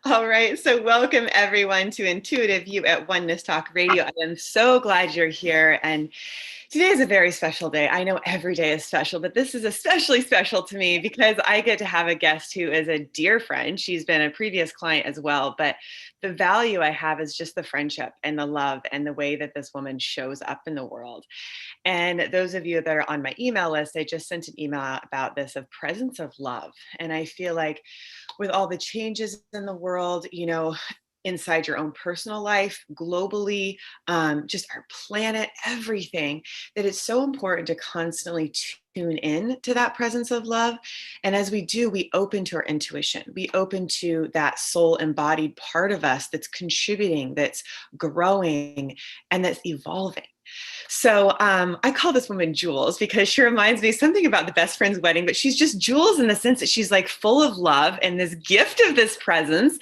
All right, so welcome everyone to Intuitive You at Oneness Talk Radio. I am so glad you're here, and today is a very special day. I know every day is special, but this is especially special to me because I get to have a guest who is a dear friend. She's been a previous client as well, but the value I have is just the friendship and the love and the way that this woman shows up in the world. And those of you that are on my email list, I just sent an email out about this of presence of love. And I feel like with all the changes in the world, inside your own personal life, globally, just our planet, everything, that it's so important to constantly tune in to that presence of love. And as we do, we open to our intuition. We open to that soul embodied part of us that's contributing, that's growing, and that's evolving. So I call this woman Jules because she reminds me something about the best friend's wedding, but she's just Jules in the sense that she's like full of love and this gift of this presence.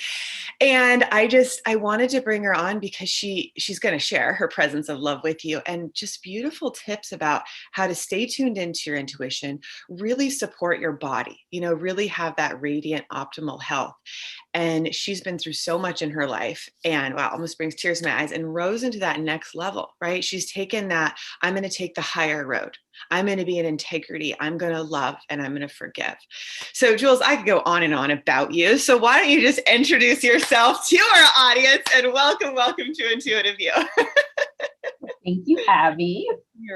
And I wanted to bring her on because she's going to share her presence of love with you and just beautiful tips about how to stay tuned into your intuition, really support your body, really have that radiant optimal health. And she's been through so much in her life and wow, almost brings tears to my eyes and rose into that next level, right? She's taken that, I'm going to take the higher road. I'm going to be in integrity. I'm going to love and I'm going to forgive. So Jules, I could go on and on about you. So why don't you just introduce yourself to our audience and welcome to Intuitive You. Thank you, Abby.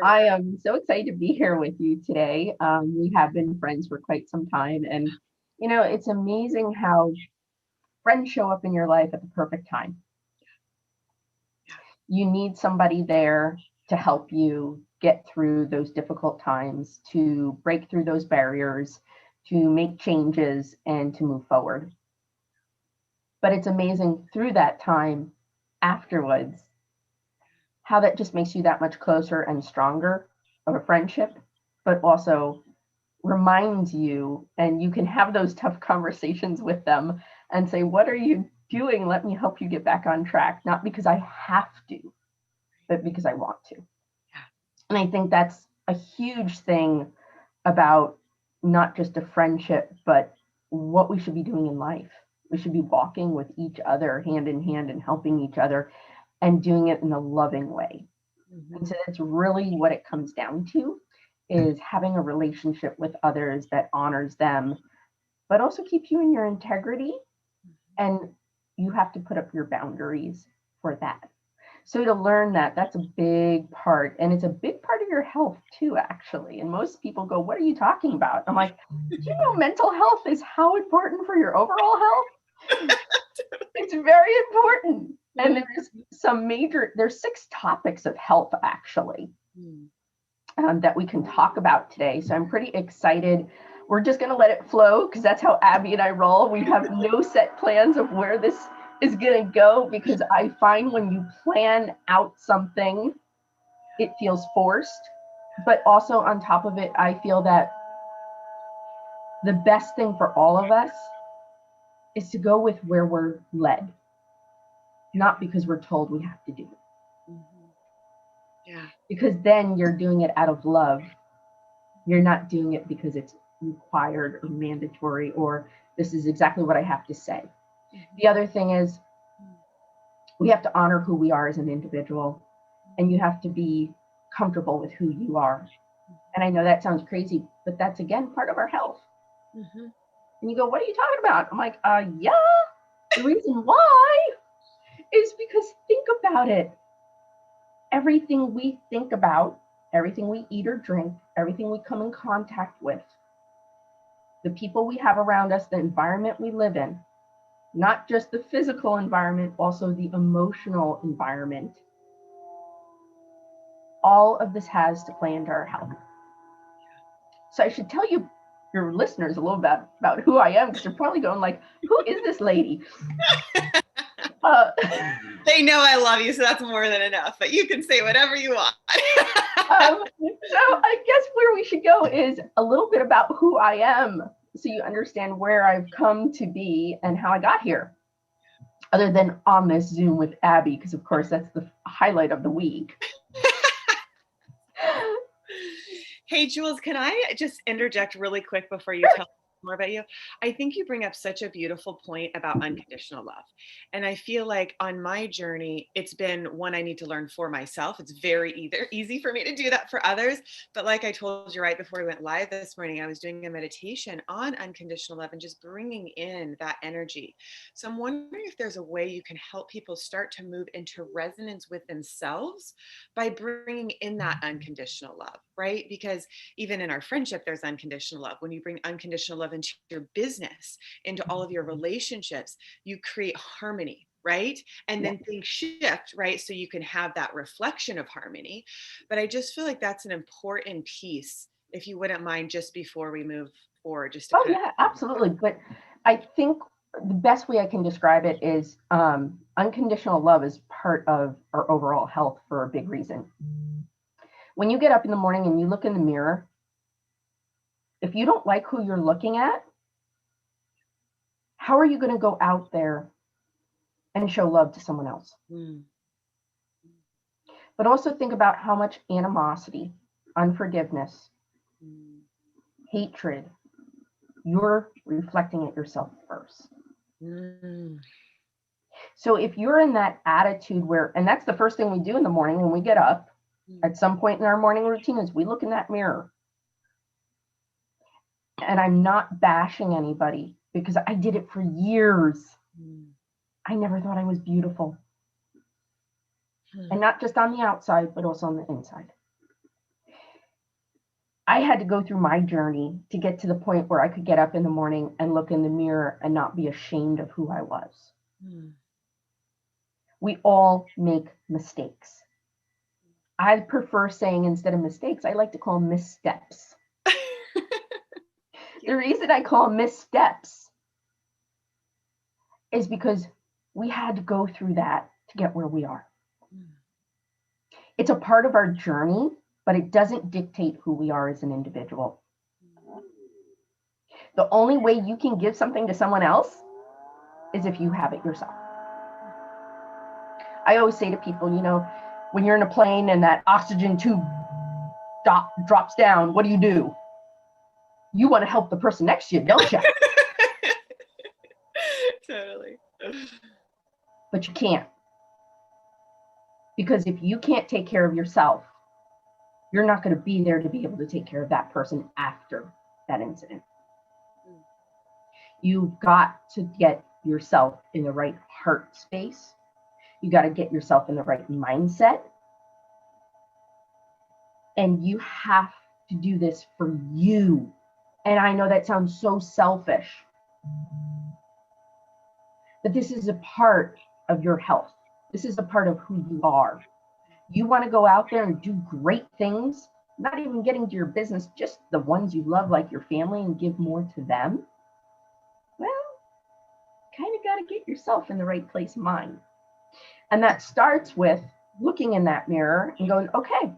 I am so excited to be here with you today. We have been friends for quite some time. And, it's amazing how friends show up in your life at the perfect time. You need somebody there to help you get through those difficult times, to break through those barriers, to make changes, and to move forward. But it's amazing through that time afterwards, how that just makes you that much closer and stronger of a friendship, but also reminds you, and you can have those tough conversations with them and say, what are you doing? Let me help you get back on track. Not because I have to, but because I want to. Yeah. And I think that's a huge thing about not just a friendship, but what we should be doing in life. We should be walking with each other hand in hand and helping each other and doing it in a loving way. Mm-hmm. And so that's really what it comes down to, is having a relationship with others that honors them, but also keeps you in your integrity. And you have to put up your boundaries for that. So to learn that, that's a big part. And it's a big part of your health too, actually. And most people go, what are you talking about? I'm like, do you know mental health is how important for your overall health? It's very important. And there's 6 topics of health, actually, that we can talk about today. So I'm pretty excited. We're just going to let it flow because that's how Abby and I roll. We have no set plans of where this is going to go, because I find when you plan out something, it feels forced. But also on top of it, I feel that the best thing for all of us is to go with where we're led, not because we're told we have to do it. Mm-hmm. Yeah. Because then you're doing it out of love. You're not doing it because it's required or mandatory, or this is exactly what I have to say. The other thing is, we have to honor who we are as an individual, and you have to be comfortable with who you are. And I know that sounds crazy, but that's, again, part of our health. Mm-hmm. And you go, what are you talking about? I'm like, yeah, the reason why is because think about it. Everything we think about, everything we eat or drink, everything we come in contact with, the people we have around us, the environment we live in, not just the physical environment, also the emotional environment. All of this has to play into our health. So I should tell you, your listeners, a little bit about who I am, because you're probably going like, who is this lady? They know I love you, so that's more than enough, but you can say whatever you want. So I guess where we should go is a little bit about who I am, so you understand where I've come to be and how I got here, other than on this Zoom with Abby, because of course that's the highlight of the week. Hey, Jules, can I just interject really quick before you tell more about you. I think you bring up such a beautiful point about unconditional love. And I feel like on my journey, it's been one I need to learn for myself. It's very easy for me to do that for others. But like I told you right before we went live this morning, I was doing a meditation on unconditional love and just bringing in that energy. So I'm wondering if there's a way you can help people start to move into resonance with themselves by bringing in that unconditional love, right? Because even in our friendship, there's unconditional love. When you bring unconditional love into your business, into all of your relationships, you create harmony, right? And Yeah. then things shift, right? So you can have that reflection of harmony. But I just feel like that's an important piece, if you wouldn't mind, just before we move forward, just to Oh kind yeah, absolutely. But I think the best way I can describe it is unconditional love is part of our overall health for a big reason. When you get up in the morning and you look in the mirror, if you don't like who you're looking at, how are you going to go out there and show love to someone else? of, But also think about how much animosity, unforgiveness, hatred, you're reflecting it yourself first. mm, So if you're in that attitude where, and that's the first thing we do in the morning when we get up, at some point in our morning routine is we look in that mirror. And I'm not bashing anybody because I did it for years. I never thought I was beautiful. And not just on the outside, but also on the inside. I had to go through my journey to get to the point where I could get up in the morning and look in the mirror and not be ashamed of who I was. We all make mistakes. I prefer saying, instead of mistakes, I like to call them missteps. The reason I call them missteps is because we had to go through that to get where we are. It's a part of our journey, but it doesn't dictate who we are as an individual. The only way you can give something to someone else is if you have it yourself. I always say to people, you know, when you're in a plane and that oxygen tube drops down, what do? You want to help the person next to you, don't you? Totally. But you can't. Because if you can't take care of yourself, you're not going to be there to be able to take care of that person after that incident. You've got to get yourself in the right heart space. You got to get yourself in the right mindset. And you have to do this for you. And I know that sounds so selfish, but this is a part of your health. This is a part of who you are. You want to go out there and do great things, not even getting to your business, just the ones you love, like your family, and give more to them. Well, kind of got to get yourself in the right place of mind. And that starts with looking in that mirror and going, okay,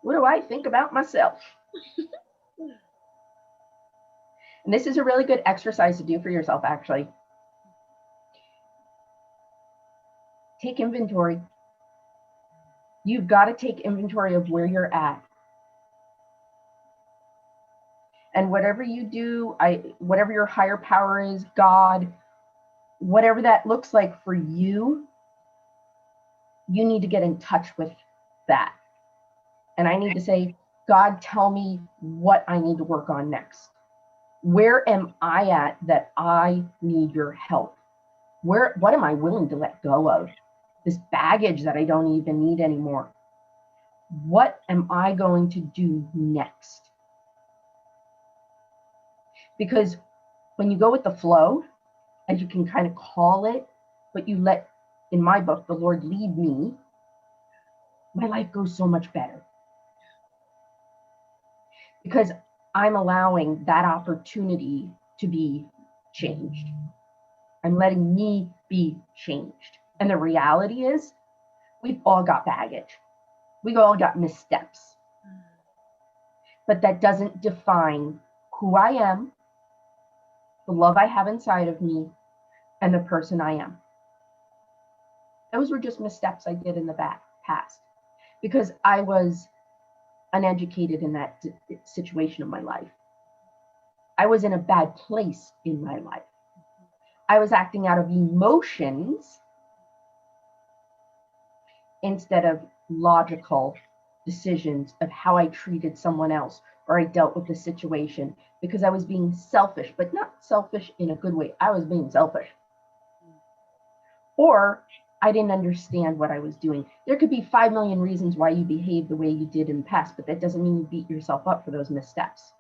what do I think about myself? And this is a really good exercise to do for yourself, actually. Take inventory. You've got to take inventory of where you're at. And whatever you do, whatever your higher power is, God, whatever that looks like for you, you need to get in touch with that. And I need to say, God, tell me what I need to work on next. Where am I at that I need your help? What am I willing to let go of? This baggage that I don't even need anymore. What am I going to do next? Because when you go with the flow, as you can kind of call it, but you let, in my book, the Lord lead me, my life goes so much better. Because I'm allowing that opportunity to be changed. I'm letting me be changed. And the reality is, we've all got baggage. We've all got missteps. But that doesn't define who I am, the love I have inside of me, and the person I am. Those were just missteps I did in the past because I was uneducated in that situation of my life. I was in a bad place in my life. I was acting out of emotions instead of logical decisions of how I treated someone else or I dealt with the situation, because I was being selfish, but not selfish in a good way. I was being selfish. Or I didn't understand what I was doing. There could be 5 million reasons why you behaved the way you did in the past, but that doesn't mean you beat yourself up for those missteps.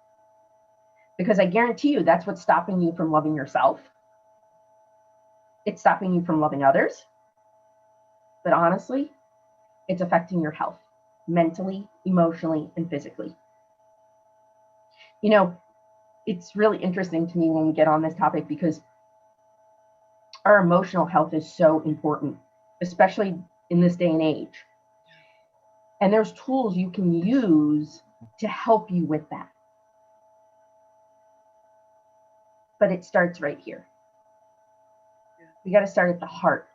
Because I guarantee you that's what's stopping you from loving yourself. It's stopping you from loving others. But honestly, it's affecting your health, mentally, emotionally, and physically. You know, it's really interesting to me when we get on this topic, because our emotional health is so important, especially in this day and age. And there's tools you can use to help you with that. But it starts right here. We got to start at the heart.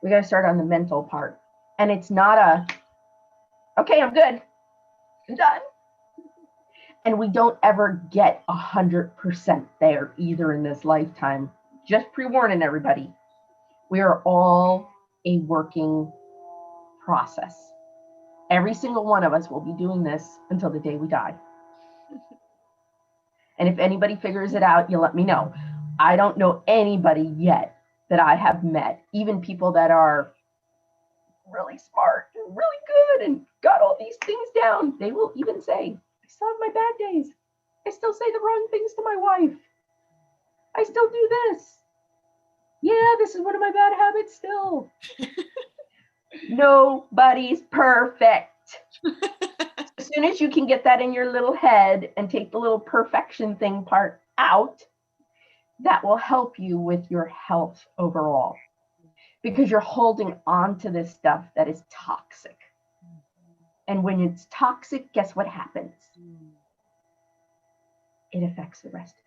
We got to start on the mental part. And it's not a, okay, I'm good, I'm done. And we don't ever get 100% there either in this lifetime. Just pre-warning everybody, we are all a working process. Every single one of us will be doing this until the day we die. And if anybody figures it out, you let me know. I don't know anybody yet that I have met, even people that are really smart and really good and got all these things down. They will even say, I still have my bad days. I still say the wrong things to my wife. I still do this. Yeah, this is one of my bad habits still. Nobody's perfect. As soon as you can get that in your little head and take the little perfection thing part out, that will help you with your health overall. Because you're holding on to this stuff that is toxic. And when it's toxic, guess what happens? It affects the rest of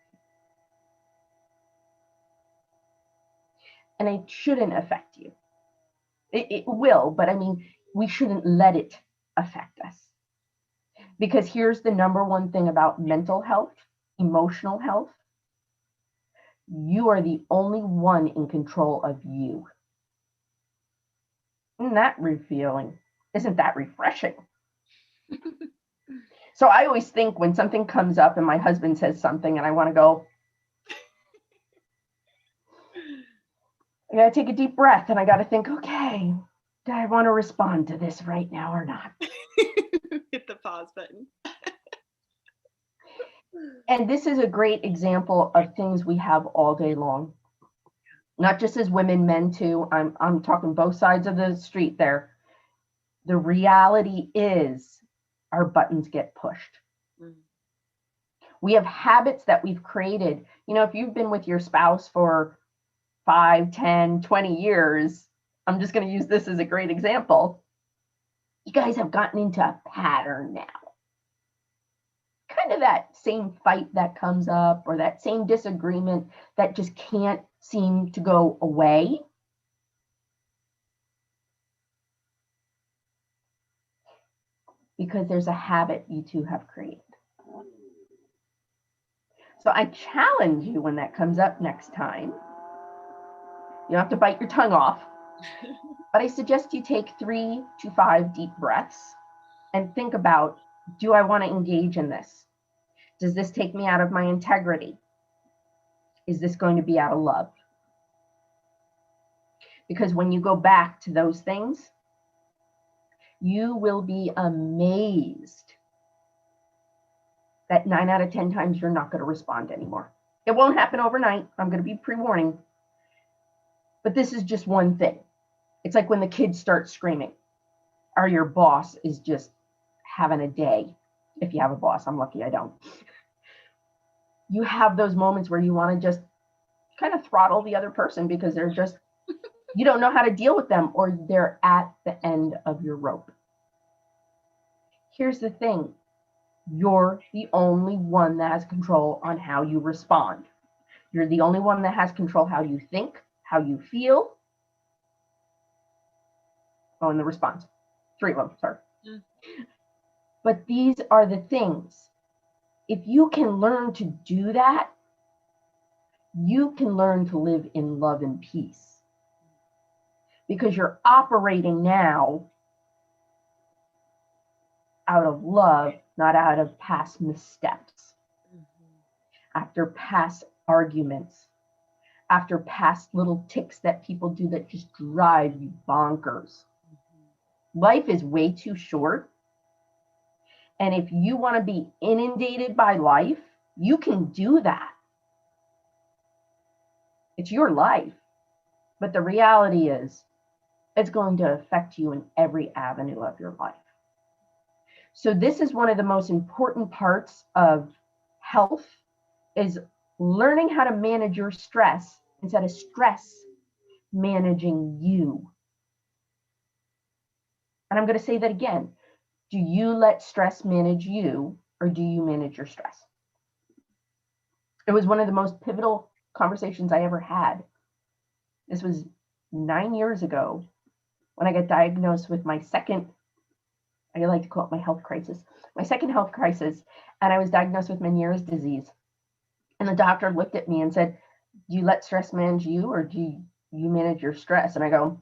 you. And it shouldn't affect you. It will, but I mean, we shouldn't let it affect us. Because here's the number one thing about mental health, emotional health. You are the only one in control of you. Isn't that revealing? Isn't that refreshing? So I always think when something comes up and my husband says something and I want to go, I got to take a deep breath and I got to think, okay, do I want to respond to this right now or not? Hit the pause button. And this is a great example of things we have all day long. Not just as women, men too. I'm talking both sides of the street there. The reality is our buttons get pushed. We have habits that we've created. You know, if you've been with your spouse for 5, 10, 20 years, I'm just going to use this as a great example. You guys have gotten into a pattern now. Kind of that same fight that comes up or that same disagreement that just can't seem to go away. Because there's a habit you two have created. So I challenge you when that comes up next time. You don't have to bite your tongue off, but I suggest you take 3 to 5 deep breaths and think about, do I want to engage in this? Does this take me out of my integrity? Is this going to be out of love? Because when you go back to those things, you will be amazed that 9 out of 10 times you're not going to respond anymore. It won't happen overnight. I'm going to be pre-warning. But this is just one thing. It's like when the kids start screaming, or your boss is just having a day. If you have a boss, I'm lucky I don't. You have those moments where you want to just kind of throttle the other person because they're just, you don't know how to deal with them, or they're at the end of your rope. Here's the thing. You're the only one that has control on how you respond. You're the only one that has control how you think, how you feel. Oh, and the response. 3 of them, sorry. But these are the things. If you can learn to do that, you can learn to live in love and peace, because you're operating now out of love, not out of past missteps, after past arguments, after past little ticks that people do that just drive you bonkers. Life is way too short. And if you want to be inundated by life, you can do that. It's your life. But the reality is, it's going to affect you in every avenue of your life. So this is one of the most important parts of health, is learning how to manage your stress instead of stress managing you. And I'm going to say that again. Do you let stress manage you, or do you manage your stress? It was one of the most pivotal conversations I ever had. This was 9 years ago when I got diagnosed with my second, I like to call it my health crisis, my second health crisis, and I was diagnosed with Meniere's disease. And the doctor looked at me and said, do you let stress manage you, or do you manage your stress? And I go,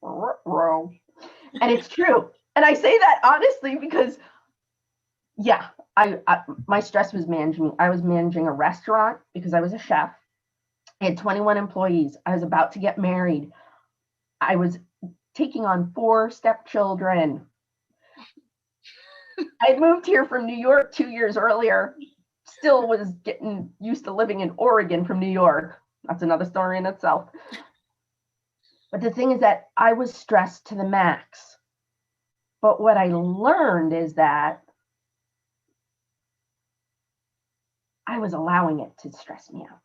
ruh-roh. And it's true. And I say that honestly because, yeah, my stress was managing. I was managing a restaurant because I was a chef. I had 21 employees. I was about to get married. I was taking on 4 stepchildren. I moved here from New York 2 years earlier. Still was getting used to living in Oregon from New York. That's another story in itself. But the thing is that I was stressed to the max. But what I learned is that I was allowing it to stress me out.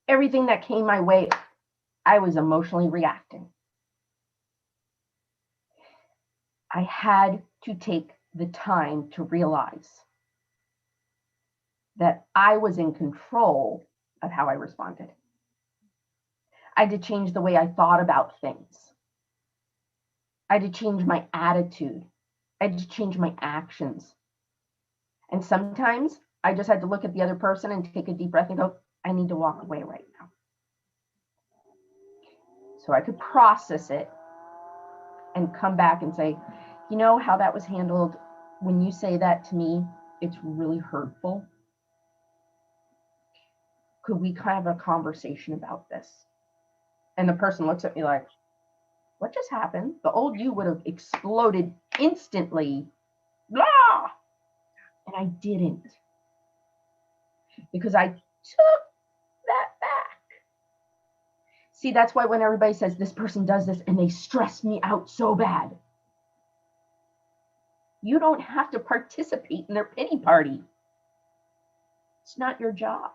Everything that came my way, I was emotionally reacting. I had to take the time to realize that I was in control of how I responded. I had to change the way I thought about things. I had to change my attitude. I had to change my actions. And sometimes I just had to look at the other person and take a deep breath and go, I need to walk away right now. So I could process it and come back and say, you know how that was handled? When you say that to me, it's really hurtful. Could we kind of have a conversation about this? And the person looks at me like, what just happened? The old you would have exploded instantly. Blah! And I didn't. Because I took that back. See, that's why when everybody says this person does this and they stress me out so bad, you don't have to participate in their pity party. It's not your job.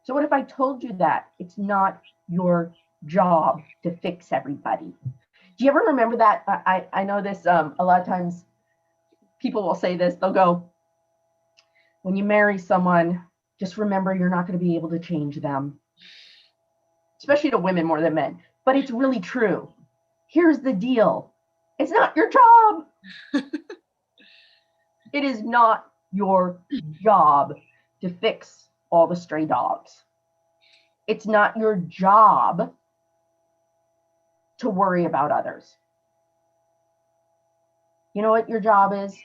So what if I told you that it's not your job to fix everybody? Do you ever remember that? I know this, a lot of times people will say this, they'll go, when you marry someone, just remember you're not going to be able to change them. Especially to women more than men. But it's really true. Here's the deal. It's not your job. It is not your job to fix all the stray dogs. It's not your job to worry about others. You know what your job is?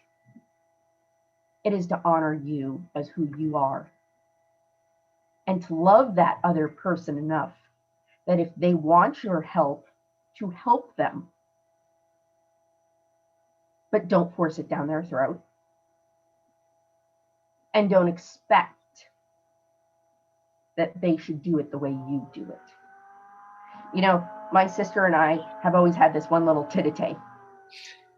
It is to honor you as who you are. And to love that other person enough that if they want your help, to help them. But don't force it down their throat. And don't expect that they should do it the way you do it. You know, my sister and I have always had this one little tête-à-tête.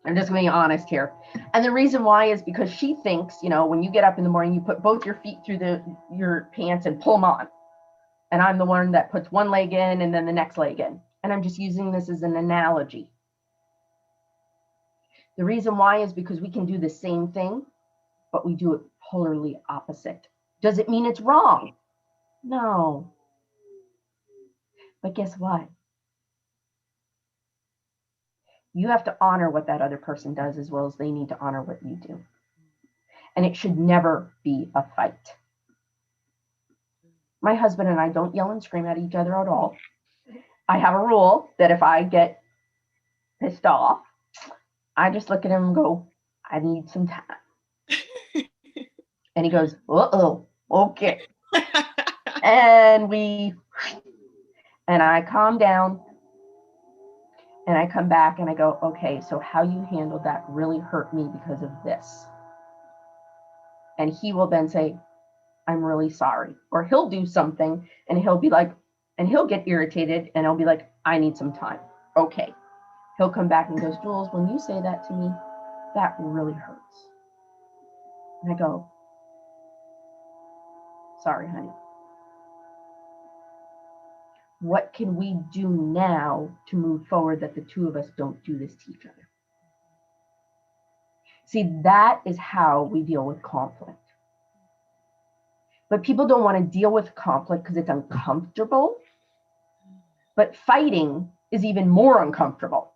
I'm just being honest here. And the reason why is because she thinks, you know, when you get up in the morning, you put both your feet through your pants and pull them on. And I'm the one that puts one leg in and then the next leg in. And I'm just using this as an analogy. The reason why is because we can do the same thing, but we do it polarly opposite. Does it mean it's wrong? No. But guess what? You have to honor what that other person does as well as they need to honor what you do. And it should never be a fight. My husband and I don't yell and scream at each other at all. I have a rule that if I get pissed off, I just look at him and go, I need some time. And he goes, uh-oh, okay. And I calm down and I come back and I go, okay, so how you handled that really hurt me because of this. And he will then say, I'm really sorry. Or he'll do something and he'll be like, and he'll get irritated and I'll be like, I need some time. Okay. He'll come back and goes, Jules, when you say that to me, that really hurts. And I go, sorry, honey. What can we do now to move forward that the two of us don't do this to each other? See, that is how we deal with conflict. But people don't want to deal with conflict because it's uncomfortable. But fighting is even more uncomfortable.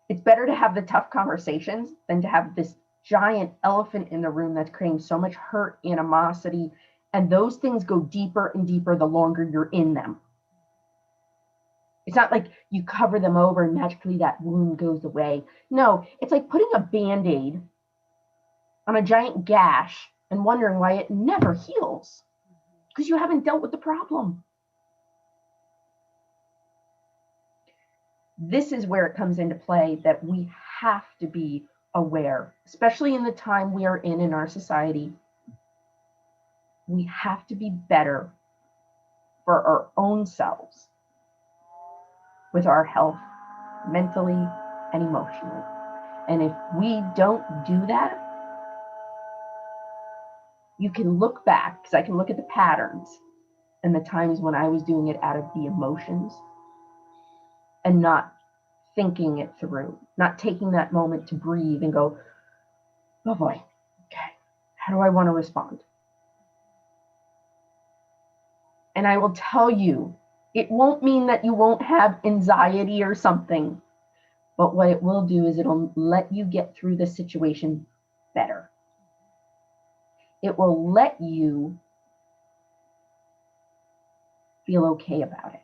It's better to have the tough conversations than to have this giant elephant in the room that's creating so much hurt, animosity, and those things go deeper and deeper the longer you're in them. It's not like you cover them over and magically that wound goes away. No, it's like putting a Band-Aid on a giant gash and wondering why it never heals because you haven't dealt with the problem. This is where it comes into play that we have to be aware, especially in the time we are in our society. We have to be better for our own selves with our health, mentally and emotionally. And if we don't do that, you can look back, because I can look at the patterns and the times when I was doing it out of the emotions and not thinking it through, not taking that moment to breathe and go, oh boy, okay, how do I want to respond? And I will tell you, it won't mean that you won't have anxiety or something, but what it will do is it'll let you get through the situation better. It will let you feel okay about it.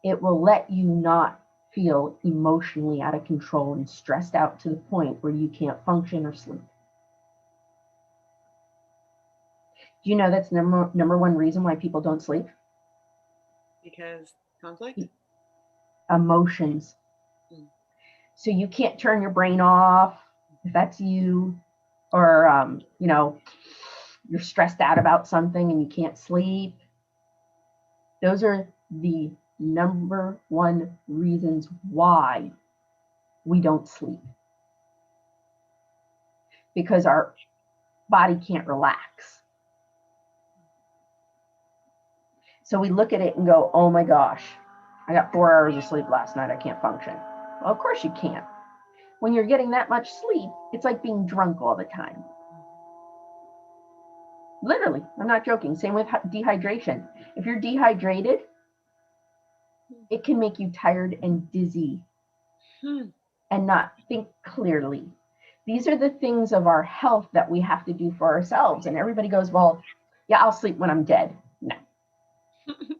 It will let you not feel emotionally out of control and stressed out to the point where you can't function or sleep. Do you know that's number one reason why people don't sleep? Because conflict? Emotions. So you can't turn your brain off if that's you, or you're stressed out about something and you can't sleep. Those are the number one reasons why we don't sleep. Because our body can't relax. So we look at it and go, oh my gosh, I got 4 hours of sleep last night. I can't function. Well, of course you can't. When you're getting that much sleep, it's like being drunk all the time. Literally, I'm not joking. Same with dehydration. If you're dehydrated, it can make you tired and dizzy and not think clearly. These are the things of our health that we have to do for ourselves. And everybody goes, well, yeah, I'll sleep when I'm dead. No.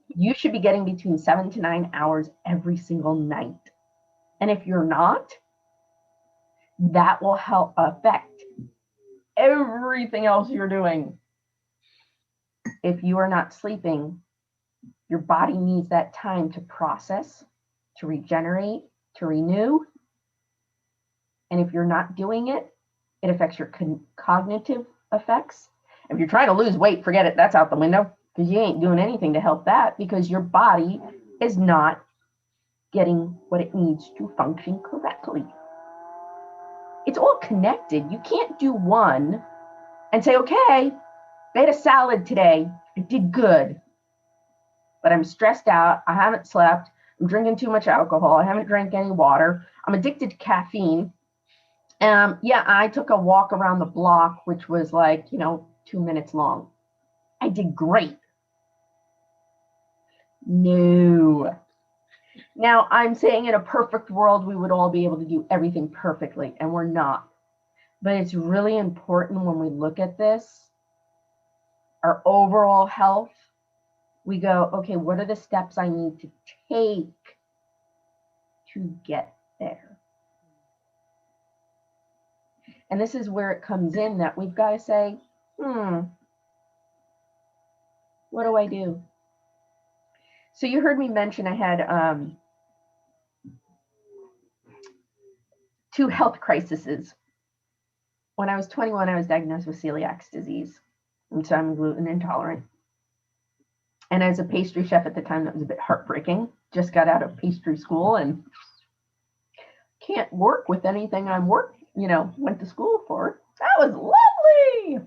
You should be getting between 7 to 9 hours every single night. And if you're not, that will help affect everything else you're doing. If you are not sleeping, your body needs that time to process, to regenerate, to renew. And if you're not doing it, it affects your cognitive effects. If you're trying to lose weight, forget it. That's out the window because you ain't doing anything to help that because your body is not getting what it needs to function correctly. It's all connected. You can't do one and say, okay, I ate a salad today. I did good. But I'm stressed out. I haven't slept. I'm drinking too much alcohol. I haven't drank any water. I'm addicted to caffeine. Yeah, I took a walk around the block, which was like, 2 minutes long. I did great. No. Now, I'm saying in a perfect world, we would all be able to do everything perfectly, and we're not. But it's really important when we look at this, our overall health, we go, okay, what are the steps I need to take to get there? And this is where it comes in that we've got to say, what do I do? So you heard me mention I had 2 health crises. When I was 21, I was diagnosed with celiac disease, and so I'm gluten intolerant. And as a pastry chef at the time, that was a bit heartbreaking. Just got out of pastry school and can't work with anything went to school for. That was lovely.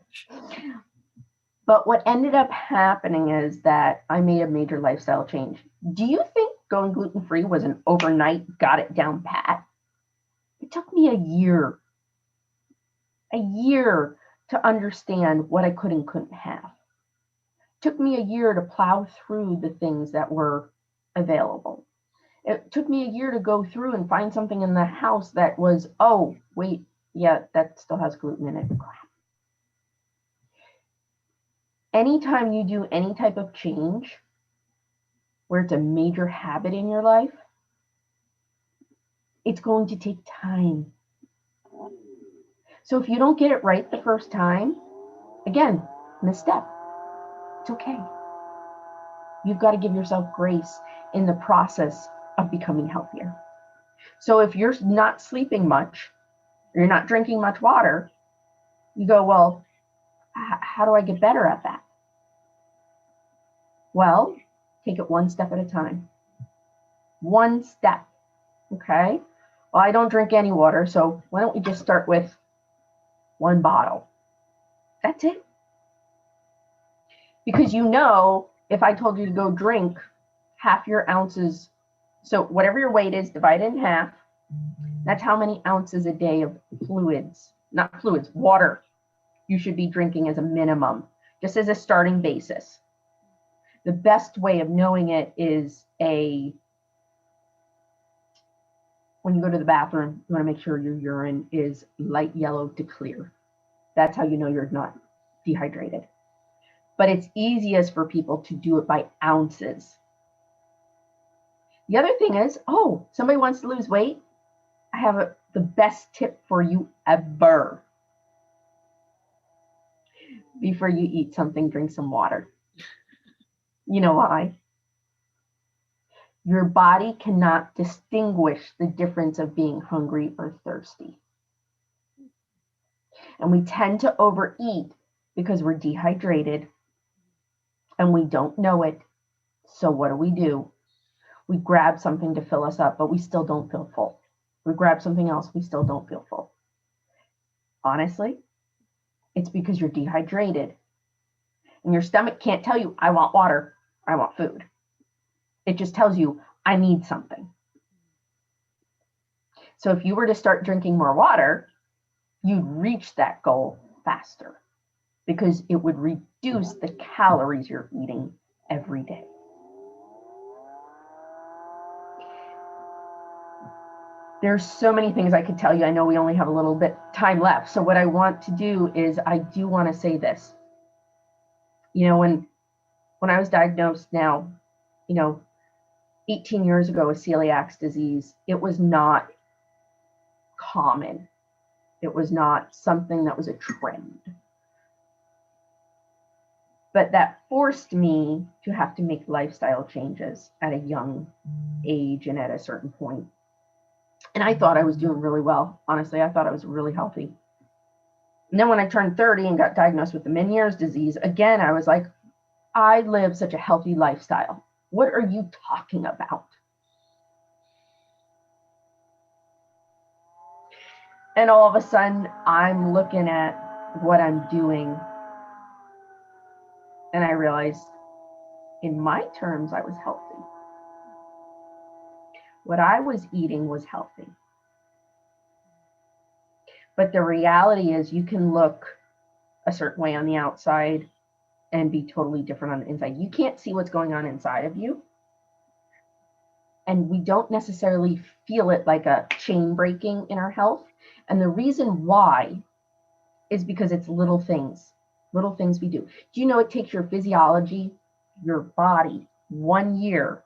But what ended up happening is that I made a major lifestyle change. Do you think going gluten-free was an overnight, got it down pat? It took me a year to understand what I could and couldn't have. It took me a year to plow through the things that were available. It took me a year to go through and find something in the house that was, oh, wait, yeah, that still has gluten in it. Crap. Anytime you do any type of change where it's a major habit in your life, it's going to take time. So if you don't get it right the first time, again, misstep. It's okay. You've got to give yourself grace in the process of becoming healthier. So if you're not sleeping much, or you're not drinking much water, you go, well, how do I get better at that? Well, take it one step at a time. One step, okay? Well, I don't drink any water, so why don't we just start with 1 bottle? That's it. Because if I told you to go drink half your ounces, so whatever your weight is, divide it in half, that's how many ounces a day of water you should be drinking as a minimum, just as a starting basis. The best way of knowing it is when you go to the bathroom, you want to make sure your urine is light yellow to clear. That's how you know you're not dehydrated. But it's easiest for people to do it by ounces. The other thing is, somebody wants to lose weight. I have the best tip for you ever. Before you eat something, drink some water. You know why? Your body cannot distinguish the difference of being hungry or thirsty. And we tend to overeat because we're dehydrated and we don't know it. So what do? We grab something to fill us up, but we still don't feel full. We grab something else, we still don't feel full. Honestly, it's because you're dehydrated. And your stomach can't tell you, I want water, I want food. It just tells you, I need something. So if you were to start drinking more water, you'd reach that goal faster because it would reduce the calories you're eating every day. There's so many things I could tell you. I know we only have a little bit time left. So what I want to do is I do want to say this. When I was diagnosed now, 18 years ago with celiac disease, it was not common. It was not something that was a trend. But that forced me to have to make lifestyle changes at a young age and at a certain point. And I thought I was doing really well. Honestly, I thought I was really healthy. And then when I turned 30 and got diagnosed with the Meniere's disease, again, I was like, I live such a healthy lifestyle. What are you talking about? And all of a sudden, I'm looking at what I'm doing. And I realized, in my terms, I was healthy. What I was eating was healthy. But the reality is you can look a certain way on the outside and be totally different on the inside. You can't see what's going on inside of you. and we don't necessarily feel it like a chain breaking in our health. And the reason why is because it's little things we do. Do you know it takes your physiology, your body, 1 year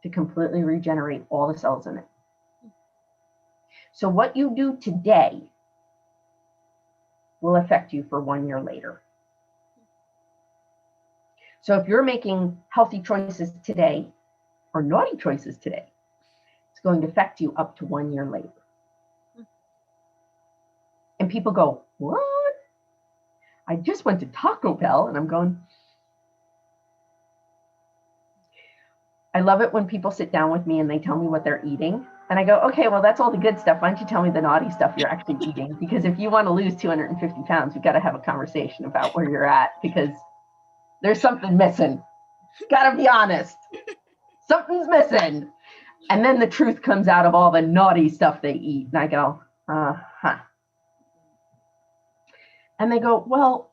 to completely regenerate all the cells in it? So what you do today will affect you for 1 year later. So if you're making healthy choices today or naughty choices today, it's going to affect you up to 1 year later. And people go, what? I just went to Taco Bell, and I'm going, I love it when people sit down with me and they tell me what they're eating. And I go, okay, well, that's all the good stuff. Why don't you tell me the naughty stuff you're actually eating? Because if you want to lose 250 pounds, we've got to have a conversation about where you're at, because there's something missing. Got to be honest. Something's missing. And then the truth comes out of all the naughty stuff they eat. And I go, uh-huh. And they go, well,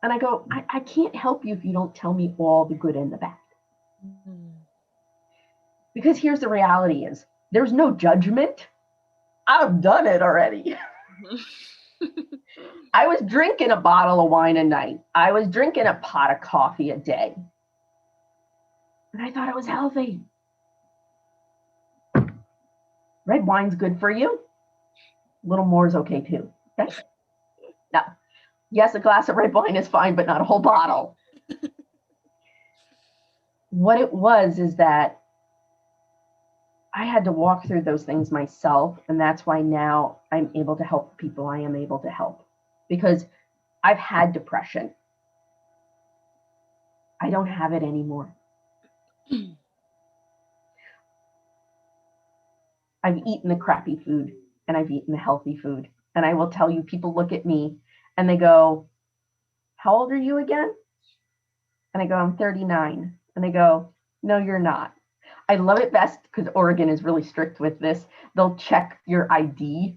and I go, I can't help you if you don't tell me all the good and the bad. Mm-hmm. Because here's the reality is, there's no judgment. I've done it already. I was drinking a bottle of wine a night. I was drinking a pot of coffee a day. And I thought it was healthy. Red wine's good for you. A little more is okay too. Okay? Now, yes, a glass of red wine is fine, but not a whole bottle. What it was is that I had to walk through those things myself. And that's why now I'm able to help the people I am able to help. Because I've had depression. I don't have it anymore. I've eaten the crappy food and I've eaten the healthy food. And I will tell you, people look at me and they go, how old are you again? And I go, I'm 39. And they go, no, you're not. I love it best because Oregon is really strict with this. They'll check your ID.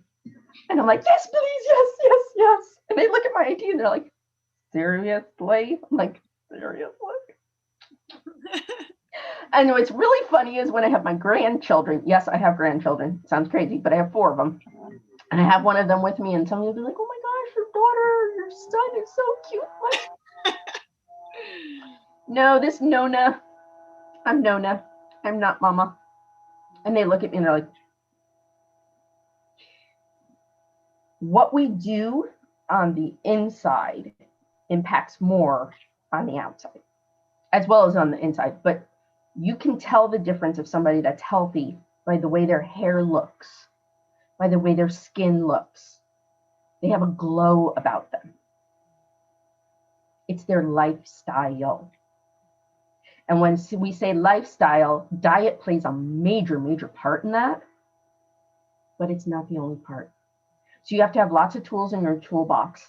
And I'm like, yes, please, yes, yes, yes. And they look at my ID and they're like, seriously? I'm like, seriously? And what's really funny is when I have my grandchildren. Yes, I have grandchildren. Sounds crazy, but I have 4 of them. And I have one of them with me, and somebody will be like, oh my gosh, your daughter, your son is so cute. No, this Nona. I'm Nona. I'm not Mama. And they look at me and they're like, what we do on the inside impacts more on the outside, as well as on the inside. But you can tell the difference of somebody that's healthy by the way their hair looks, by the way their skin looks. They have a glow about them. It's their lifestyle. And when we say lifestyle, diet plays a major, major part in that, but it's not the only part. So you have to have lots of tools in your toolbox.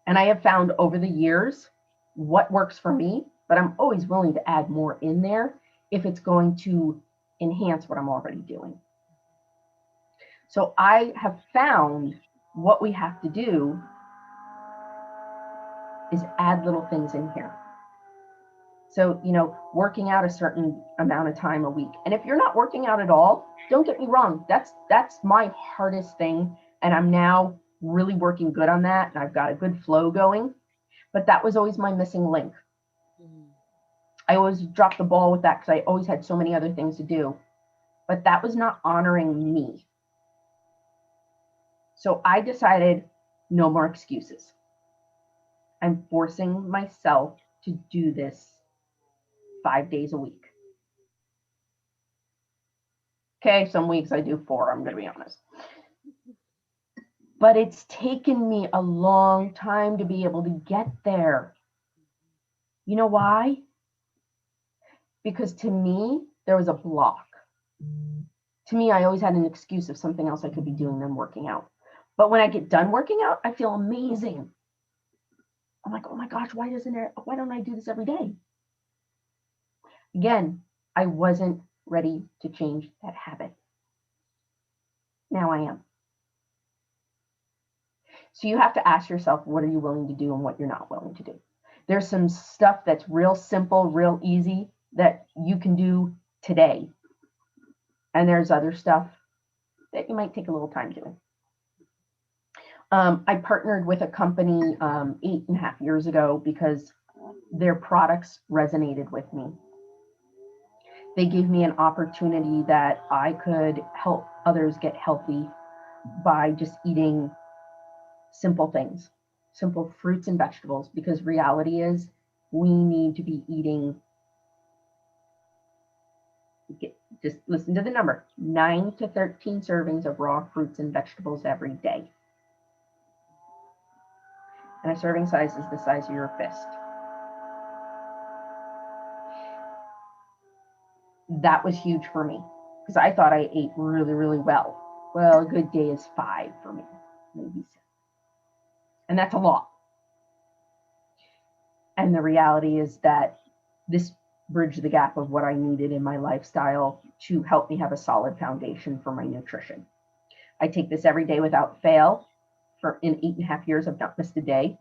And I have found over the years what works for me, but I'm always willing to add more in there if it's going to enhance what I'm already doing. So I have found what we have to do is add little things in here. So, working out a certain amount of time a week. And if you're not working out at all, don't get me wrong, that's my hardest thing. And I'm now really working good on that. And I've got a good flow going. But that was always my missing link. I always dropped the ball with that because I always had so many other things to do. But that was not honoring me. So I decided no more excuses. I'm forcing myself to do this 5 days a week. Okay, some weeks I do 4, I'm going to be honest. But it's taken me a long time to be able to get there. You know why? Because to me, there was a block. To me, I always had an excuse of something else I could be doing than working out. But when I get done working out, I feel amazing. I'm like, oh my gosh, why don't I do this every day? Again, I wasn't ready to change that habit. Now I am. So you have to ask yourself, what are you willing to do and what you're not willing to do? There's some stuff that's real simple, real easy that you can do today. And there's other stuff that you might take a little time doing. I partnered with a company 8.5 years ago because their products resonated with me. They gave me an opportunity that I could help others get healthy by just eating simple things, simple fruits and vegetables, because reality is we need to be eating, just listen to the number, 9 to 13 servings of raw fruits and vegetables every day. And a serving size is the size of your fist. That was huge for me because I thought I ate really, really well. Well, a good day is 5 for me, maybe 6. And that's a lot. And the reality is that this bridged the gap of what I needed in my lifestyle to help me have a solid foundation for my nutrition. I take this every day without fail. In 8.5 years, I've not missed a day.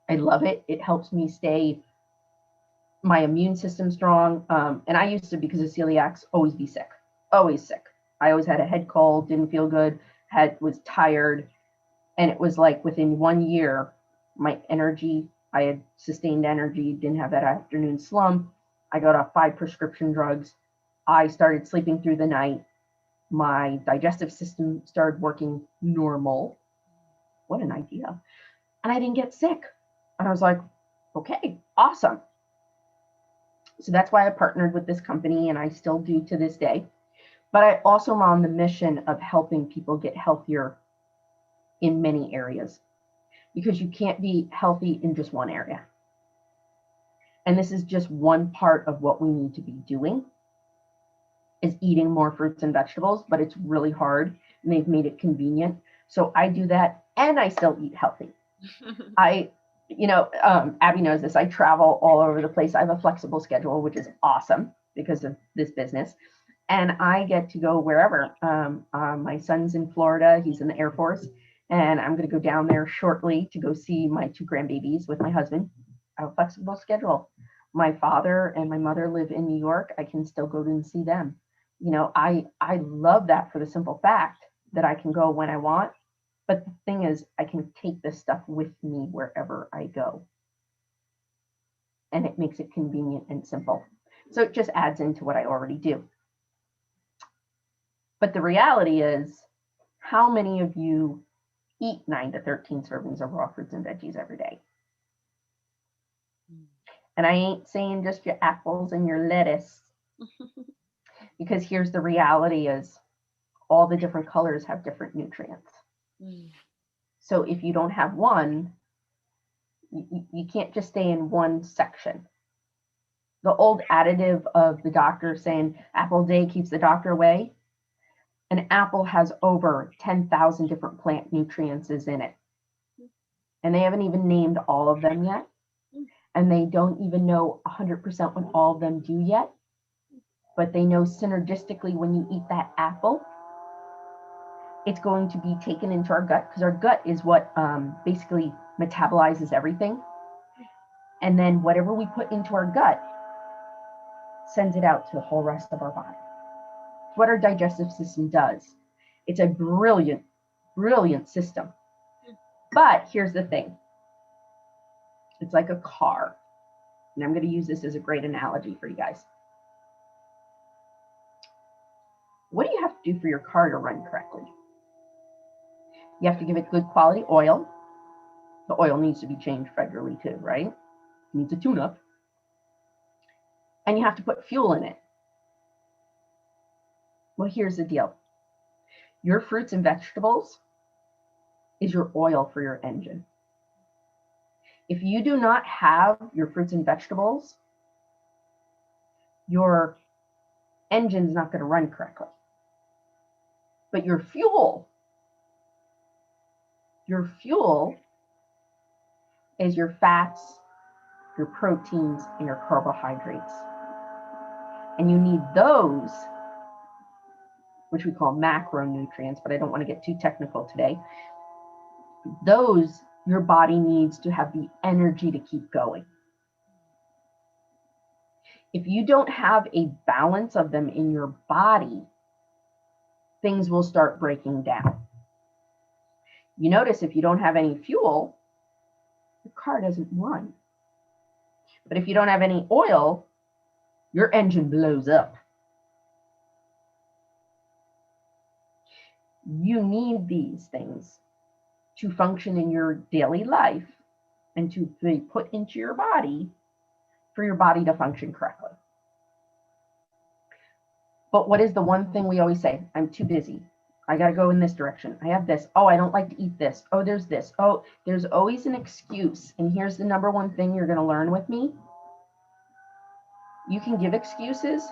I love it. It helps me stay my immune system strong. And I used to, because of celiacs, always be sick, always sick. I always had a head cold, didn't feel good, was tired. And it was like within 1 year, my energy, I had sustained energy, didn't have that afternoon slump. I got off 5 prescription drugs. I started sleeping through the night. My digestive system started working normal. What an idea. And I didn't get sick. And I was like, okay, awesome. So that's why I partnered with this company, and I still do to this day. But I also am on the mission of helping people get healthier in many areas, because you can't be healthy in just one area. And this is just one part of what we need to be doing, is eating more fruits and vegetables, but it's really hard, and they've made it convenient. So I do that, and I still eat healthy. Abby knows this. I travel all over the place. I have a flexible schedule, which is awesome because of this business. And I get to go wherever. My son's in Florida. He's in the Air Force. And I'm going to go down there shortly to go see my 2 grandbabies with my husband. I have a flexible schedule. My father and my mother live in New York. I can still go and see them. I love that for the simple fact that I can go when I want. But the thing is, I can take this stuff with me wherever I go. And it makes it convenient and simple. So it just adds into what I already do. But the reality is, how many of you eat 9 to 13 servings of raw fruits and veggies every day? And I ain't saying just your apples and your lettuce. Because here's the reality is, all the different colors have different nutrients. So if you don't have one, you can't just stay in one section. The old additive of the doctor saying apple a day keeps the doctor away, an apple has over 10,000 different plant nutrients in it. And they haven't even named all of them yet. And they don't even know 100% what all of them do yet. But they know synergistically when you eat that apple, it's going to be taken into our gut, because our gut is what basically metabolizes everything. And then whatever we put into our gut sends it out to the whole rest of our body. It's what our digestive system does. It's a brilliant, brilliant system. But here's the thing. It's like a car. And I'm going to use this as a great analogy for you guys. What do you have to do for your car to run correctly? You have to give it good quality oil. The oil needs to be changed regularly too, right? It needs a tune-up. And you have to put fuel in it. Well, here's the deal. Your fruits and vegetables is your oil for your engine. If you do not have your fruits and vegetables, your engine's not going to run correctly. But your fuel is your fats, your proteins, and your carbohydrates. And you need those, which we call macronutrients, but I don't want to get too technical today. Those your body needs to have the energy to keep going. If you don't have a balance of them in your body, things will start breaking down. You notice if you don't have any fuel, your car doesn't run. But if you don't have any oil, your engine blows up. You need these things to function in your daily life and to be put into your body for your body to function correctly. But what is the one thing we always say? I'm too busy. I got to go in this direction. I have this. Oh, I don't like to eat this. Oh, there's this. Oh, there's always an excuse. And here's the number one thing you're going to learn with me. You can give excuses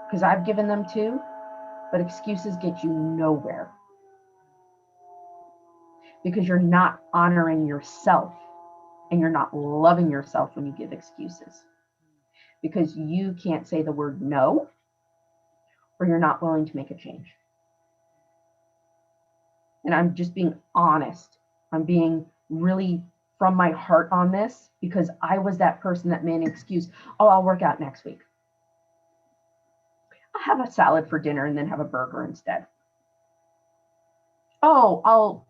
because I've given them too, but excuses get you nowhere because you're not honoring yourself and you're not loving yourself when you give excuses because you can't say the word no or you're not willing to make a change. And I'm just being honest. I'm being really from my heart on this because I was that person that made an excuse. Oh, I'll work out next week. I'll have a salad for dinner and then have a burger instead. Oh,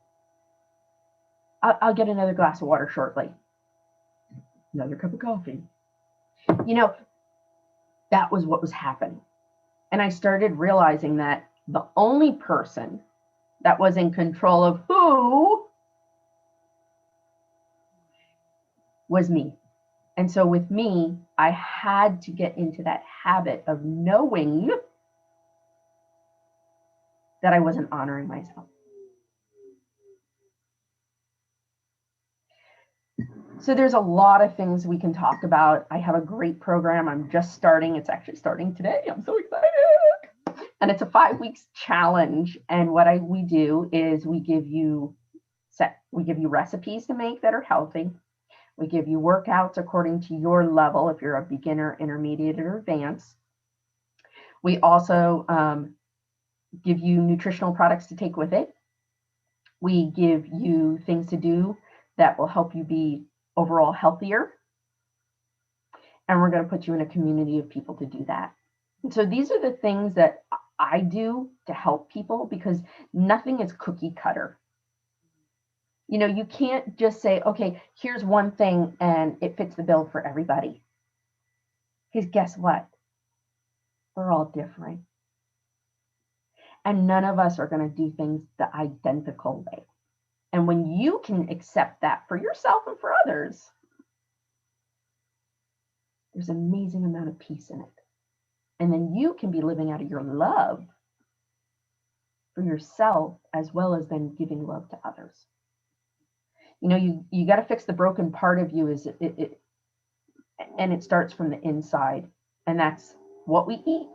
I'll get another glass of water shortly. Another cup of coffee. You know, that was what was happening. And I started realizing that the only person that was in control of who was me. And so with me, I had to get into that habit of knowing that I wasn't honoring myself. So there's a lot of things we can talk about. I have a great program. I'm just starting. It's actually starting today. I'm so excited. And it's a 5 weeks challenge. And what we do is we give you recipes to make that are healthy. We give you workouts according to your level, if you're a beginner, intermediate, or advanced. We also give you nutritional products to take with it. We give you things to do that will help you be overall healthier. And we're going to put you in a community of people to do that. And so these are the things that I do to help people because nothing is cookie cutter. You know, you can't just say, okay, here's one thing and it fits the bill for everybody. Because guess what? We're all different. And none of us are going to do things the identical way. And when you can accept that for yourself and for others, there's an amazing amount of peace in it. And then you can be living out of your love for yourself as well as then giving love to others. You know, you got to fix the broken part of you and it starts from the inside. And that's what we eat,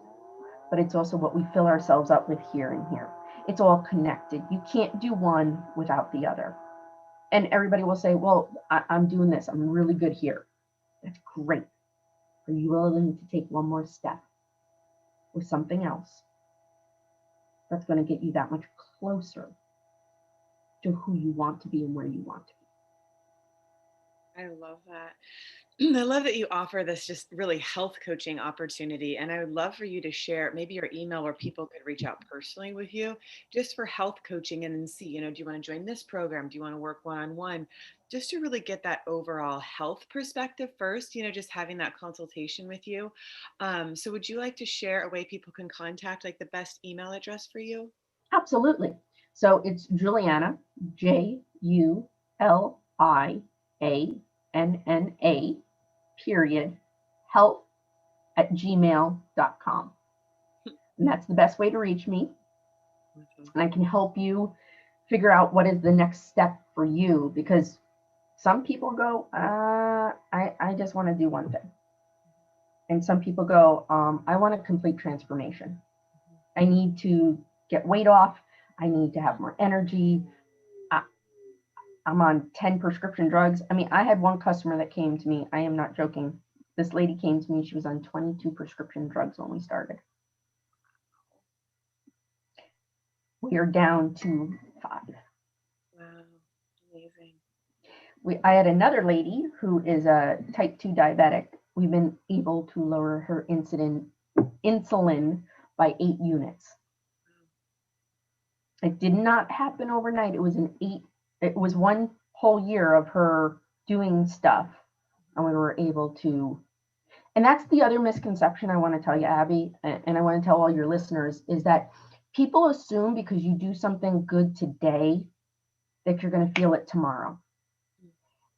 but it's also what we fill ourselves up with here and here. It's all connected. You can't do one without the other. And everybody will say, well, I'm doing this. I'm really good here. That's great. Are you willing to take one more step with something else that's going to get you that much closer to who you want to be and where you want to be? I love that. I love that you offer this just really health coaching opportunity. And I would love for you to share maybe your email where people could reach out personally with you just for health coaching and then see, you know, do you want to join this program? Do you want to work one-on-one? Just to really get that overall health perspective first, you know, just having that consultation with you. So would you like to share a way people can contact, like the best email address for you? Absolutely. So it's Julianna, JULIANNA, period, health@gmail.com. And that's the best way to reach me. And I can help you figure out what is the next step for you because some people go, I just want to do one thing. And some people go, I want a complete transformation. I need to get weight off. I need to have more energy. I'm on 10 prescription drugs. I mean, I had one customer that came to me. I am not joking. This lady came to me. She was on 22 prescription drugs when we started. We are down to 5. Wow, amazing. I had another lady who is a type 2 diabetic, we've been able to lower her insulin by 8 units. It did not happen overnight. It was one whole year of her doing stuff, and we were able to. And that's the other misconception I want to tell you, Abby, and I want to tell all your listeners, is that people assume because you do something good today that you're going to feel it tomorrow.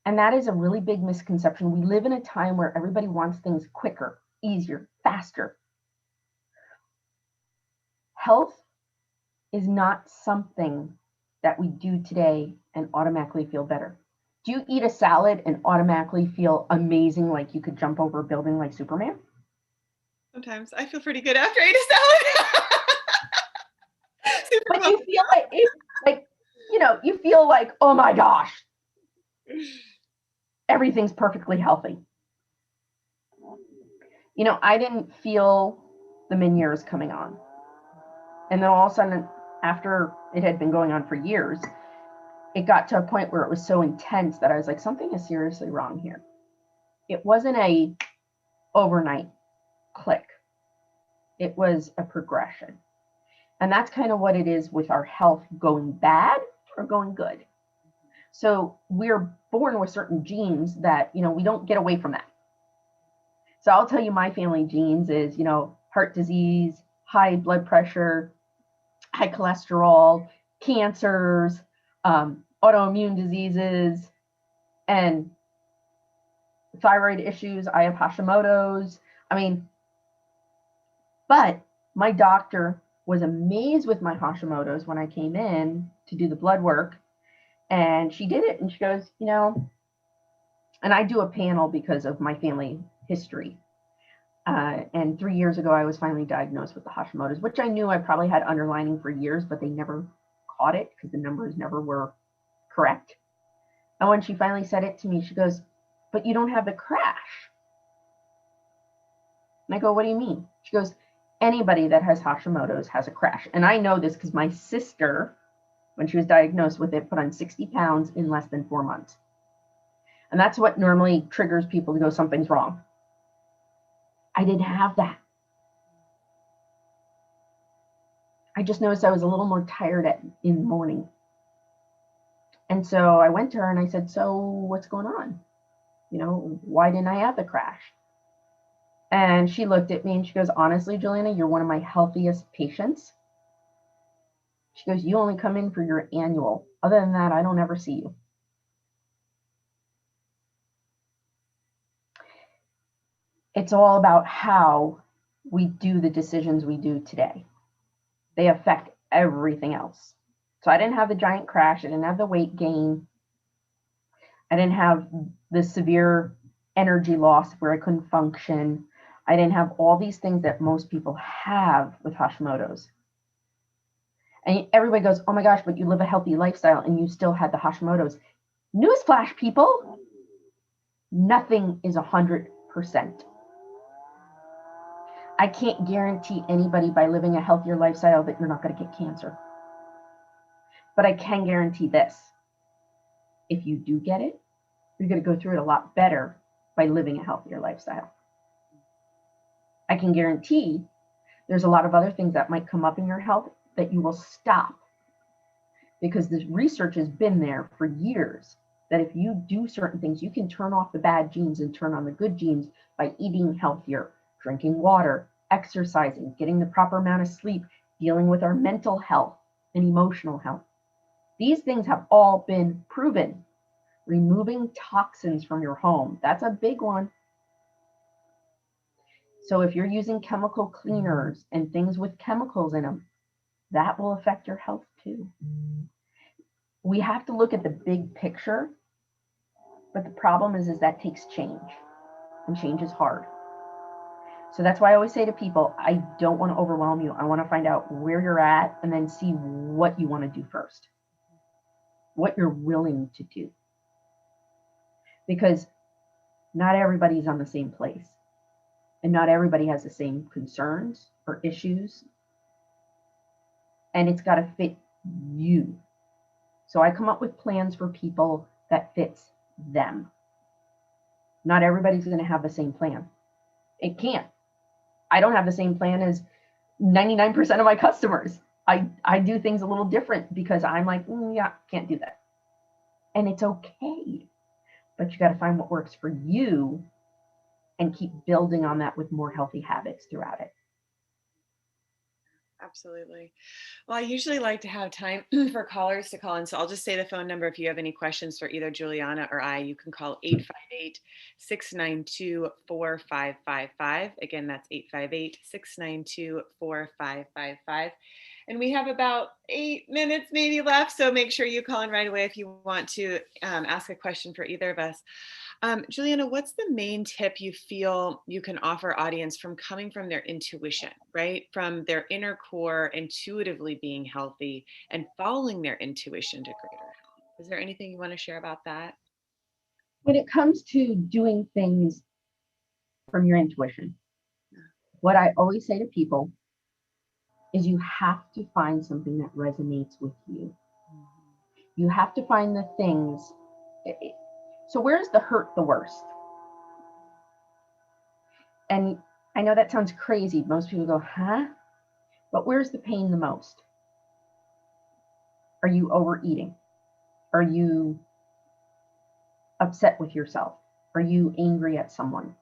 And that is a really big misconception. We live in a time where everybody wants things quicker, easier, faster. Health is not something that we do today and automatically feel better. Do you eat a salad and automatically feel amazing, like you could jump over a building like Superman? Sometimes I feel pretty good after I eat a salad. But you feel you feel like, oh my gosh, everything's perfectly healthy. I didn't feel the Meniere's coming on. And then all of a sudden, after it had been going on for years, it got to a point where it was so intense that I was like, something is seriously wrong here. It wasn't a overnight click. It was a progression. And that's kind of what it is with our health going bad or going good. So we're born with certain genes that, we don't get away from that. So I'll tell you my family genes is, heart disease, high blood pressure, high cholesterol, cancers, autoimmune diseases, and thyroid issues. I have Hashimoto's. But my doctor was amazed with my Hashimoto's when I came in to do the blood work. And she did it, and she goes, and I do a panel because of my family history. And 3 years ago, I was finally diagnosed with the Hashimoto's, which I knew I probably had underlining for years, but they never caught it because the numbers never were correct. And when she finally said it to me, she goes, but you don't have the crash. And I go, what do you mean? She goes, anybody that has Hashimoto's has a crash. And I know this because my sister, when she was diagnosed with it, put on 60 pounds in less than 4 months. And that's what normally triggers people to go, something's wrong. I didn't have that. I just noticed I was a little more tired in the morning. And so I went to her and I said, so what's going on? Why didn't I have the crash? And she looked at me and she goes, honestly, Julianna, you're one of my healthiest patients. She goes, you only come in for your annual. Other than that, I don't ever see you. It's all about how we do the decisions we do today. They affect everything else. So I didn't have the giant crash. I didn't have the weight gain. I didn't have the severe energy loss where I couldn't function. I didn't have all these things that most people have with Hashimoto's. And everybody goes, oh my gosh, but you live a healthy lifestyle and you still had the Hashimoto's. Newsflash, people, nothing is 100%. I can't guarantee anybody by living a healthier lifestyle that you're not going to get cancer. But I can guarantee this. If you do get it, you're going to go through it a lot better by living a healthier lifestyle. I can guarantee there's a lot of other things that might come up in your health that you will stop, because the research has been there for years that if you do certain things, you can turn off the bad genes and turn on the good genes by eating healthier, drinking water, exercising, getting the proper amount of sleep, dealing with our mental health and emotional health. These things have all been proven. Removing toxins from your home, that's a big one. So if you're using chemical cleaners and things with chemicals in them, that will affect your health too. We have to look at the big picture, but the problem is that takes change, and change is hard. So that's why I always say to people, I don't want to overwhelm you. I want to find out where you're at and then see what you want to do first, what you're willing to do. Because not everybody's on the same place, and not everybody has the same concerns or issues, and it's got to fit you. So I come up with plans for people that fits them. Not everybody's going to have the same plan. It can't. I don't have the same plan as 99% of my customers. I do things a little different because I'm like, yeah, can't do that. And it's okay. But you got to find what works for you and keep building on that with more healthy habits throughout it. Absolutely. Well, I usually like to have time for callers to call in. So I'll just say the phone number. If you have any questions for either Juliana or I, you can call 858-692-4555. Again, that's 858-692-4555. And we have about 8 minutes maybe left. So make sure you call in right away if you want to ask a question for either of us. Juliana, what's the main tip you feel you can offer audience from coming from their intuition, right? From their inner core, intuitively being healthy and following their intuition to greater health? Is there anything you want to share about that? When it comes to doing things from your intuition, what I always say to people is you have to find something that resonates with you. You have to find the things. So where's the hurt the worst? And I know that sounds crazy. Most people go, huh? But where's the pain the most? Are you overeating? Are you upset with yourself? Are you angry at someone?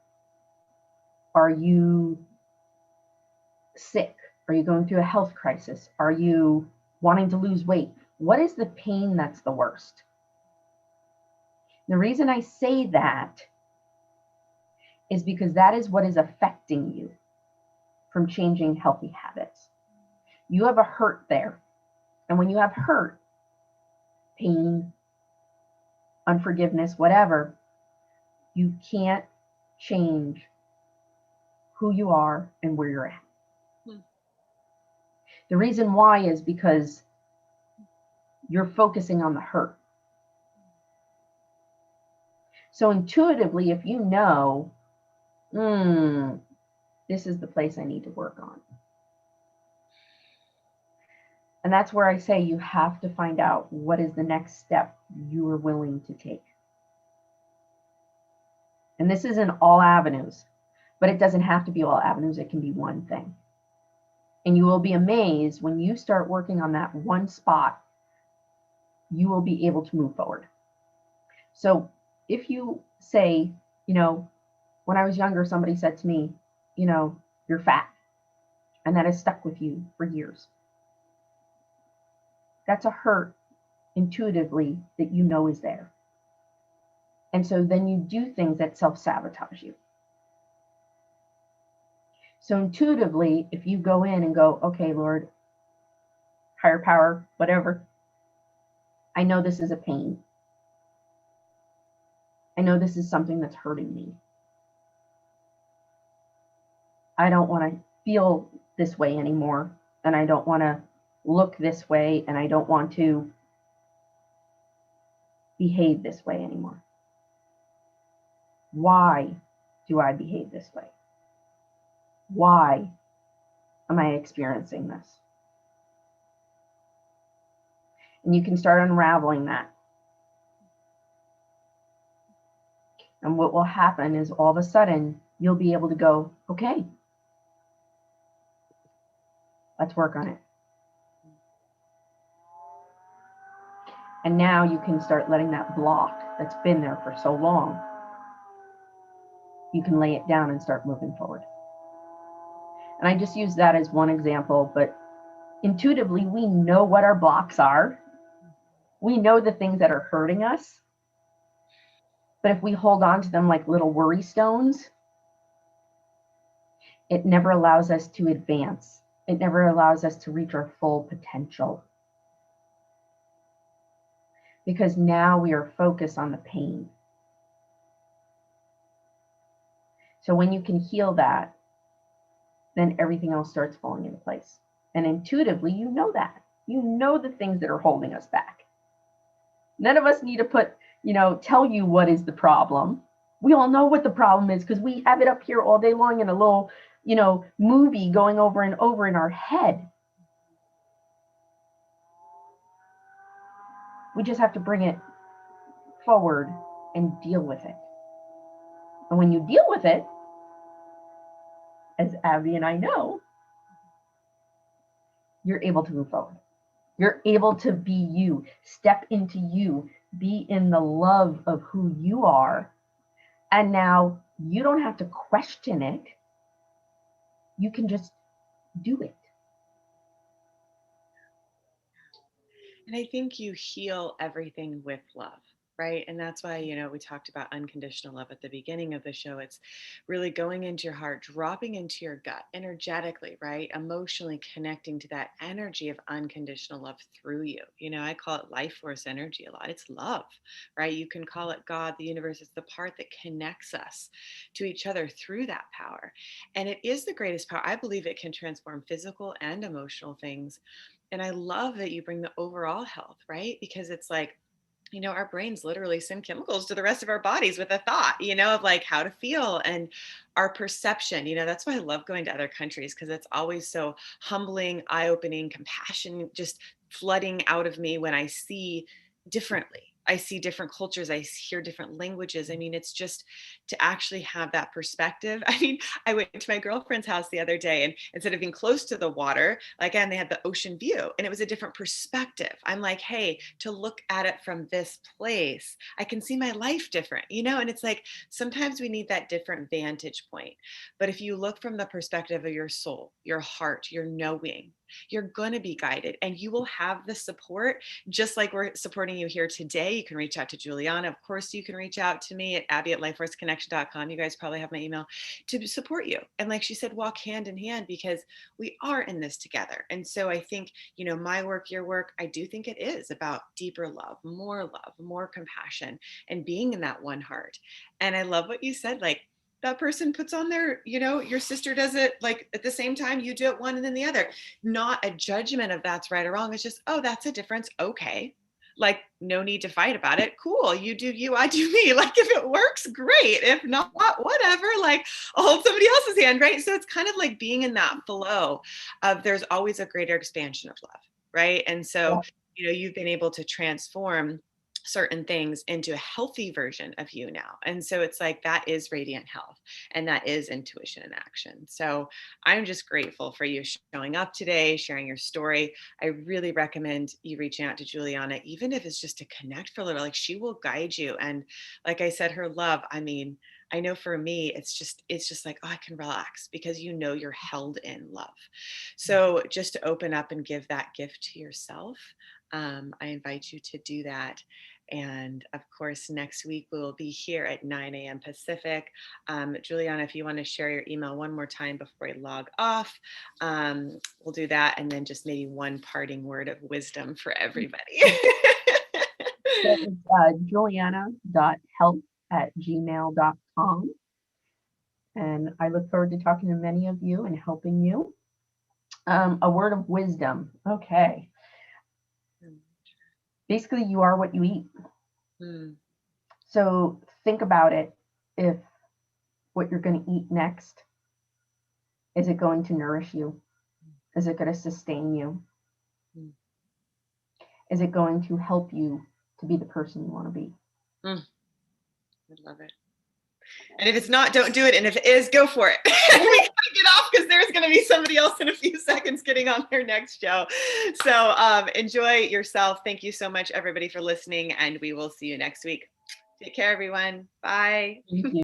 Are you sick? Are you going through a health crisis? Are you wanting to lose weight? What is the pain that's the worst? The reason I say that is because that is what is affecting you from changing healthy habits. You have a hurt there. And when you have hurt, pain, unforgiveness, whatever, you can't change who you are and where you're at. The reason why is because you're focusing on the hurt. So intuitively, if you know, this is the place I need to work on. And that's where I say you have to find out what is the next step you are willing to take. And this is in all avenues, but it doesn't have to be all avenues. It can be one thing. And you will be amazed when you start working on that one spot, you will be able to move forward. So if you say, when I was younger, somebody said to me, you're fat, and that has stuck with you for years. That's a hurt intuitively that you know is there. And so then you do things that self-sabotage you. So intuitively, if you go in and go, okay, Lord, higher power, whatever, I know this is a pain. I know this is something that's hurting me. I don't want to feel this way anymore. And I don't want to look this way. And I don't want to behave this way anymore. Why do I behave this way? Why am I experiencing this? And you can start unraveling that. And what will happen is all of a sudden, you'll be able to go, okay, let's work on it. And now you can start letting that block that's been there for so long, you can lay it down and start moving forward. And I just use that as one example, but intuitively, we know what our blocks are. We know the things that are hurting us. But if we hold on to them like little worry stones, it never allows us to advance. It never allows us to reach our full potential. Because now we are focused on the pain. So when you can heal that, then everything else starts falling into place. And intuitively, you know that. You know the things that are holding us back. None of us need to tell you what is the problem. We all know what the problem is because we have it up here all day long in a little, movie going over and over in our head. We just have to bring it forward and deal with it. And when you deal with it, as Abby and I know, you're able to move forward. You're able to be you, step into you, be in the love of who you are. And now you don't have to question it. You can just do it. And I think you heal everything with love, right? And that's why, we talked about unconditional love at the beginning of the show. It's really going into your heart, dropping into your gut energetically, right? Emotionally connecting to that energy of unconditional love through you. I call it life force energy a lot. It's love, right? You can call it God, the universe. It's the part that connects us to each other through that power. And it is the greatest power. I believe it can transform physical and emotional things. And I love that you bring the overall health, right? Because it's like, our brains literally send chemicals to the rest of our bodies with a thought, of like how to feel and our perception. That's why I love going to other countries, because it's always so humbling, eye-opening, compassion just flooding out of me when I see differently. I see different cultures. I hear different languages. I mean, it's just to actually have that perspective. I mean, I went to my girlfriend's house the other day, and instead of being close to the water, like, and they had the ocean view, and it was a different perspective. I'm like, hey, to look at it from this place, I can see my life different, and it's like, sometimes we need that different vantage point. But if you look from the perspective of your soul, your heart, your knowing, you're going to be guided, and you will have the support, just like we're supporting you here today. You can reach out to Julianna. Of course, you can reach out to me at abby@lifeforceconnection.com. You guys probably have my email, to support you. And like she said, walk hand in hand, because we are in this together. And so I think, my work, your work, I do think it is about deeper love, more compassion, and being in that one heart. And I love what you said, like, that person puts on their, your sister does it like at the same time, you do it one and then the other. Not a judgment of that's right or wrong. It's just, oh, that's a difference. Okay. Like, no need to fight about it. Cool. You do you, I do me. Like, if it works, great. If not, whatever. Like, I'll hold somebody else's hand, right? So it's kind of like being in that flow of, there's always a greater expansion of love, right? And so, you've been able to transform certain things into a healthy version of you now. And so it's like, that is radiant health, and that is intuition in action. So I'm just grateful for you showing up today, sharing your story. I really recommend you reaching out to Julianna, even if it's just to connect for a little. Like, she will guide you. And like I said, her love, I mean, I know for me, it's just like, oh, I can relax, because you're held in love. So just to open up and give that gift to yourself, I invite you to do that. And of course, next week we will be here at 9 a.m. Pacific. Julianna, if you want to share your email one more time before we log off, we'll do that. And then just maybe one parting word of wisdom for everybody. So it's julianna.health@gmail.com. And I look forward to talking to many of you and helping you. A word of wisdom. Okay. Basically, you are what you eat. So think about it. If what you're going to eat next, is it going to nourish you? Is it going to sustain you? Is it going to help you to be the person you want to be? I love it. And if it's not, don't do it. And if it is, go for it. We gotta get off, because there's going to be somebody else in a few seconds getting on their next show. So enjoy yourself. Thank you so much, everybody, for listening. And we will see you next week. Take care, everyone. Bye. Thank you.